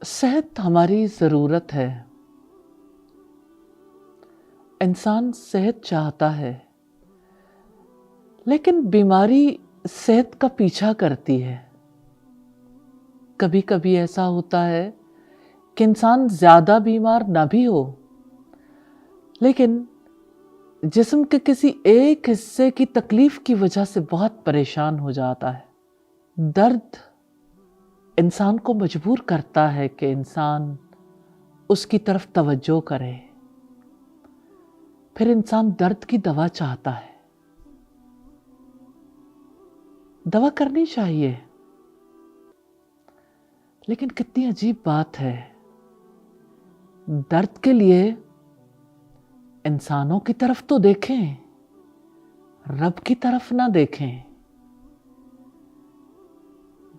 صحت ہماری ضرورت ہے۔ انسان صحت چاہتا ہے، لیکن بیماری صحت کا پیچھا کرتی ہے۔ کبھی کبھی ایسا ہوتا ہے کہ انسان زیادہ بیمار نہ بھی ہو، لیکن جسم کے کسی ایک حصے کی تکلیف کی وجہ سے بہت پریشان ہو جاتا ہے۔ درد انسان کو مجبور کرتا ہے کہ انسان اس کی طرف توجہ کرے۔ پھر انسان درد کی دوا چاہتا ہے۔ دوا کرنی چاہیے، لیکن کتنی عجیب بات ہے، درد کے لیے انسانوں کی طرف تو دیکھیں، رب کی طرف نہ دیکھیں۔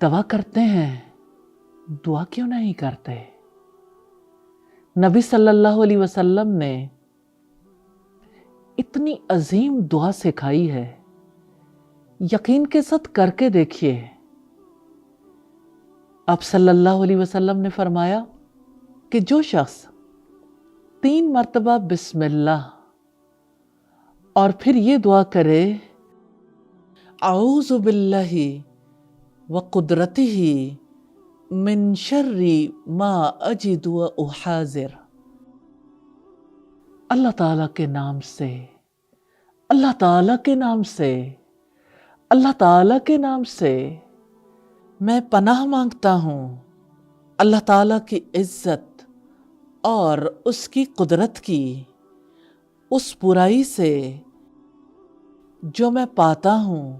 دوا کرتے ہیں، دعا کیوں نہیں کرتے؟ نبی صلی اللہ علیہ وسلم نے اتنی عظیم دعا سکھائی ہے، یقین کے ساتھ کر کے دیکھیے۔ آپ صلی اللہ علیہ وسلم نے فرمایا کہ جو شخص 3 مرتبہ بسم اللہ اور پھر یہ دعا کرے، اعوذ باللہ وقدرتہ من شر ما اجد واحاذر، اللہ تعالیٰ کے نام سے، اللہ تعالیٰ کے نام سے، اللہ تعالیٰ کے نام سے میں پناہ مانگتا ہوں، اللہ تعالیٰ کی عزت اور اس کی قدرت کی اس برائی سے جو میں پاتا ہوں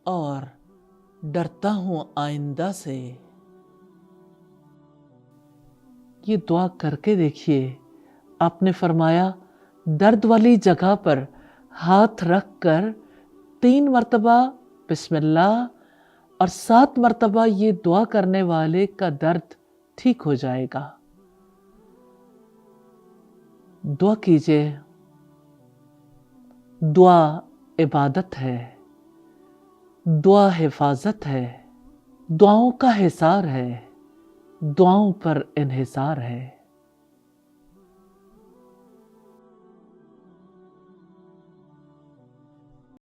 اور ڈرتا ہوں آئندہ سے۔ یہ دعا کر کے دیکھیے۔ آپ نے فرمایا درد والی جگہ پر ہاتھ رکھ کر 3 مرتبہ بسم اللہ اور 7 مرتبہ یہ دعا کرنے والے کا درد ٹھیک ہو جائے گا۔ دعا کیجئے۔ دعا عبادت ہے، دعا حفاظت ہے، دعاؤں کا حصار ہے، دعاؤں پر انحصار ہے۔